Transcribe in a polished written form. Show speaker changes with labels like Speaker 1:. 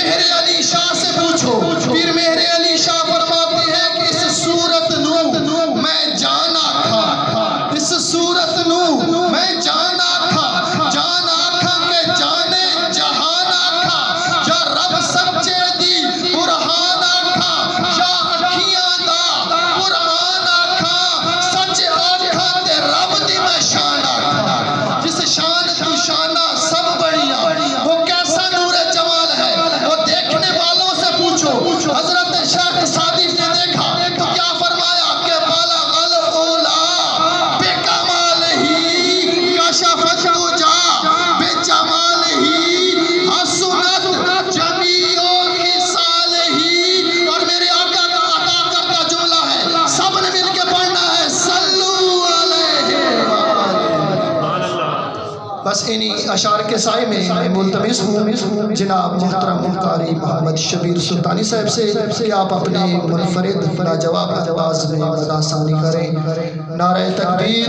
Speaker 1: مہر علی شاہ سے پوچھو، پھر مہر علی شاہ فرماتے ہیں کہ اس صورت نو میں جان آکھا، اس صورت نو میں جان آکھا، جان آکھا کہ جانے جہان آکھا، یا رب سچے دی برہان آکھا، یا اکھیاں دا قرآن آکھا، سچ آکھا تے رب دی میں شان آکھا، جس شان تو شانہ سب بڑیاں، وہ کیسا نور جمال ہے، وہ دیکھنے والوں سے پوچھو۔ حضرت شیخ سعدی نے دیکھا تو کیا فرمایا کہ بالا غل اولا بے کمال ہی کشفت تجا بے جمال ہی حسنت جمیع خصال ہی۔ اور میرے آقا کا عطا کرتا جملہ ہے، سب نے مل کے پڑھنا ہے صلو علیہ بس انہی اشعار کے سائے میں ملتمس ہوں جناب محترم قاری محمد شبیر سلطانی صاحب سے کہ آپ اپنے منفرد لاجواب آواز میں مداح ثانی کریں۔ نعرہ تکبیر۔